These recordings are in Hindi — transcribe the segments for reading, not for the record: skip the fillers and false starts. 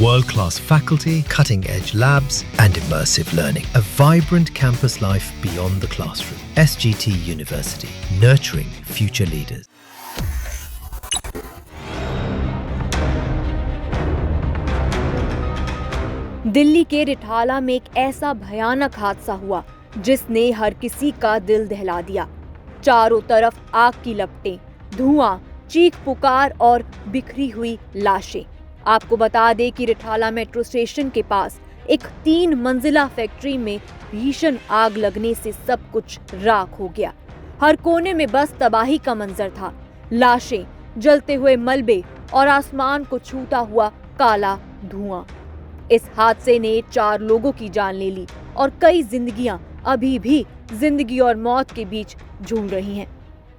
World-class faculty, cutting-edge labs and immersive learning. A vibrant campus life beyond the classroom. SGT University, nurturing future leaders. Delhi के रिठाला में एक ऐसा भयानक हादसा हुआ जिसने हर किसी का दिल दहला दिया। चारों तरफ आग की लपटें, धुआं, चीख पुकार और बिखरी हुई लाशें। आपको बता दें कि रिठाला मेट्रो स्टेशन के पास एक 3 मंजिला फैक्ट्री में भीषण आग लगने से सब कुछ राख हो गया। हर कोने में बस तबाही का मंजर था। लाशें, जलते हुए मलबे और आसमान को छूता हुआ काला धुआं। इस हादसे ने 4 लोगों की जान ले ली और कई जिंदगियां अभी भी जिंदगी और मौत के बीच झूल रही हैं।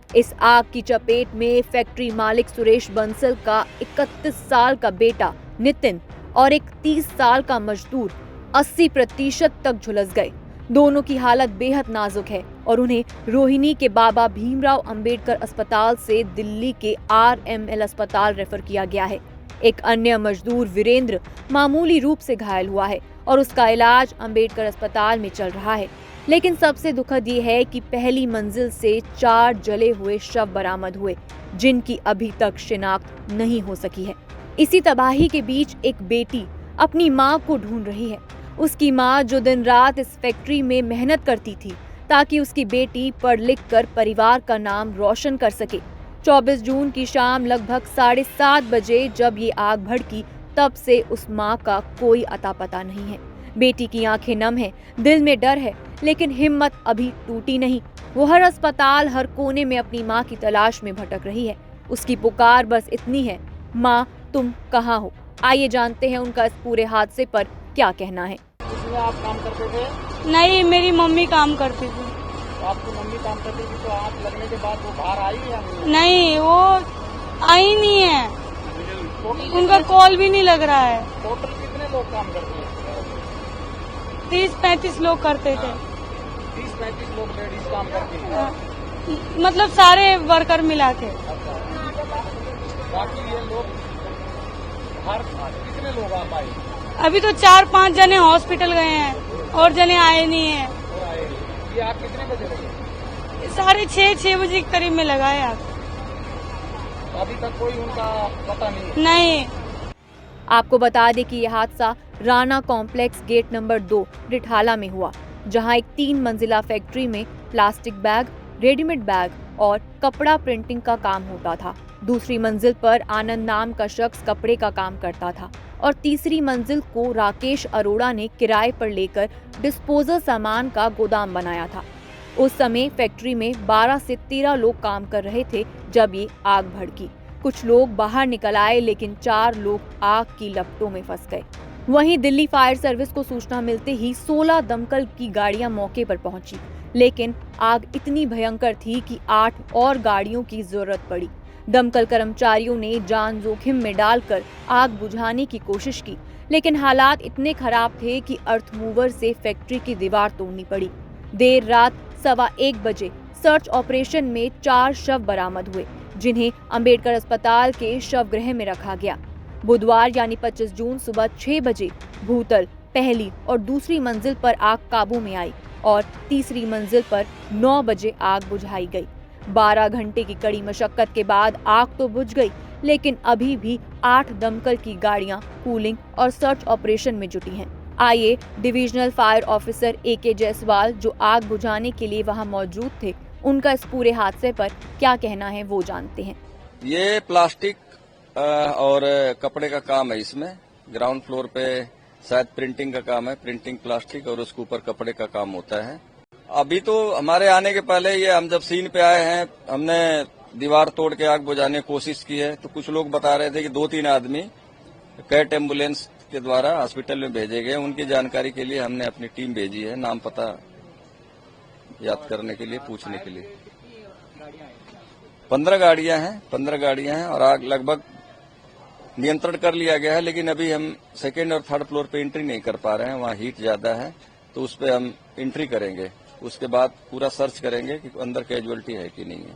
इस आग की चपेट में फैक्ट्री मालिक सुरेश बंसल का 31 साल का बेटा नितिन और एक 30 साल का मजदूर 80% तक झुलस गए। दोनों की हालत बेहद नाजुक है और उन्हें रोहिणी के बाबा भीमराव अंबेडकर अस्पताल से दिल्ली के RML अस्पताल रेफर किया गया है। एक अन्य मजदूर वीरेंद्र मामूली रूप से घायल हुआ है और उसका इलाज अंबेडकर अस्पताल में चल रहा है। लेकिन सबसे दुखद ये है कि पहली मंजिल से 4 जले हुए शव बरामद हुए, जिनकी अभी तक शिनाख्त नहीं हो सकी है। इसी तबाही के बीच एक बेटी अपनी मां को ढूंढ रही है। उसकी मां जो दिन रात इस फैक्ट्री में मेहनत करती थी ताकि उसकी बेटी पढ़ लिख कर परिवार का नाम रोशन कर सके। 24 जून की शाम लगभग 7:30 बजे जब ये आग भड़की, तब से उस मां का कोई अता पता नहीं है। बेटी की आंखें नम हैं, दिल में डर है, लेकिन हिम्मत अभी टूटी नहीं। वो हर अस्पताल, हर कोने में अपनी मां की तलाश में भटक रही है। उसकी पुकार बस इतनी है, मां तुम कहाँ हो? आइए जानते हैं उनका इस पूरे हादसे पर क्या कहना है। इसमें आप काम करते थे? नहीं, मेरी मम्मी काम करती थी। तो आपकी मम्मी काम करती थी, तो आग लगने के बाद वो बाहर आई या नहीं, वो आई नहीं है। उनका कॉल भी नहीं लग रहा है। टोटल कितने लोग काम करते हैं? 30-35 लोग करते थे। 30-35 लोग लेडीज काम करती हैं? मतलब सारे वर्कर मिला के। बाकी ये लोग कितने लोग आ पाए? अभी तो 4-5 जने हॉस्पिटल गए हैं और जने आए नहीं है। ये आग कितने बजे लगी? 6:30 बजे के करीब में लगा है आग। अभी तक कोई उनका पता नहीं? नहीं। आपको बता दें कि यह हादसा Rana complex gate number 2 Rithala में हुआ, जहां एक 3 मंजिला फैक्ट्री में प्लास्टिक बैग, रेडीमेड बैग और कपड़ा प्रिंटिंग का काम होता था। दूसरी मंजिल पर आनंद नाम का शख्स कपड़े का काम करता था और तीसरी मंजिल को राकेश अरोड़ा ने किराए पर लेकर डिस्पोजल सामान का गोदाम बनाया था। उस समय फैक्ट्री में 12 से 13 लोग काम कर रहे थे जब ये आग भड़की। कुछ लोग बाहर निकल आए, लेकिन 4 लोग आग की लपटों में फंस गए। वहीं दिल्ली फायर सर्विस को सूचना मिलते ही 16 दमकल की गाड़ियां मौके पर पहुंची, लेकिन आग इतनी भयंकर थी कि 8 और गाड़ियों की जरूरत पड़ी। दमकल कर्मचारियों ने जान जोखिम में डालकर आग बुझाने की कोशिश की, लेकिन हालात इतने खराब थे कि अर्थ मूवर से फैक्ट्री की दीवार तोड़नी पड़ी। देर रात 1:15 बजे सर्च ऑपरेशन में 4 शव बरामद हुए, जिन्हें अंबेडकर अस्पताल के शवगृह में रखा गया। बुधवार यानी 25 जून सुबह 6 बजे भूतल, पहली और दूसरी मंजिल पर आग काबू में आई और तीसरी मंजिल पर 9 बजे आग बुझाई गई। 12 घंटे की कड़ी मशक्कत के बाद आग तो बुझ गई, लेकिन अभी भी 8 दमकल की गाड़ियां कूलिंग और सर्च ऑपरेशन में जुटी हैं। आइए divisional fire officer AK Jaiswal, जो आग बुझाने के लिए वहां मौजूद थे, उनका इस पूरे हादसे पर क्या कहना है वो जानते हैं। ये प्लास्टिक और कपड़े का काम है। इसमें ग्राउंड फ्लोर पे शायद प्रिंटिंग का काम है, प्रिंटिंग प्लास्टिक, और उसके ऊपर कपड़े का काम होता है। अभी तो हमारे आने के पहले ये हम जब सीन पे आए हैं, हमने दीवार तोड़ के आग बुझाने की कोशिश की है, तो कुछ लोग बता रहे थे कि 2-3 आदमी कैट एम्बुलेंस के द्वारा हॉस्पिटल में भेजे गए। उनकी जानकारी के लिए हमने अपनी टीम भेजी है, नाम पता याद करने के लिए, पूछने के लिए। 15 गाड़ियां हैं और आग लगभग नियंत्रण कर लिया गया है, लेकिन अभी हम 2nd और 3rd फ्लोर पे एंट्री नहीं कर पा रहे हैं। वहाँ हीट ज्यादा है, तो उस पे हम एंट्री करेंगे। उसके बाद पूरा सर्च करेंगे कि अंदर कैजुअलिटी है कि नहीं है।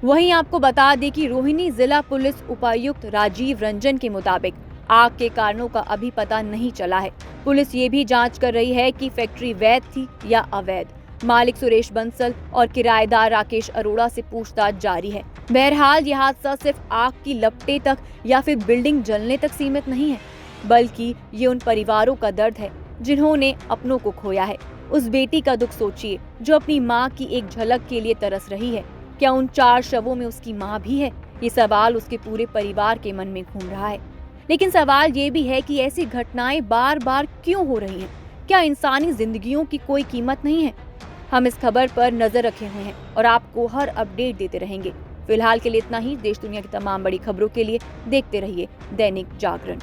वहीं आपको बता दें कि रोहिणी जिला पुलिस उपायुक्त राजीव रंजन के मुताबिक आग के कारणों का अभी पता नहीं चला है। पुलिस ये भी जांच कर रही है कि फैक्ट्री वैध थी या अवैध। मालिक सुरेश बंसल और किराएदार राकेश अरोड़ा से पूछताछ जारी है। बहरहाल ये हादसा सिर्फ आग की लपटें तक या फिर बिल्डिंग जलने तक सीमित नहीं है, बल्कि ये उन परिवारों का दर्द है जिन्होंने अपनों को खोया है। उस बेटी का दुख सोचिए जो अपनी माँ की एक झलक के लिए तरस रही है। क्या उन 4 शवों में उसकी माँ भी है? ये सवाल उसके पूरे परिवार के मन में घूम रहा है। लेकिन सवाल ये भी है कि ऐसी घटनाएं बार बार क्यों हो रही हैं? क्या इंसानी जिंदगियों की कोई कीमत नहीं है? हम इस खबर पर नजर रखे हुए हैं और आपको हर अपडेट देते रहेंगे। फिलहाल के लिए इतना ही। देश दुनिया की तमाम बड़ी खबरों के लिए देखते रहिए दैनिक जागरण।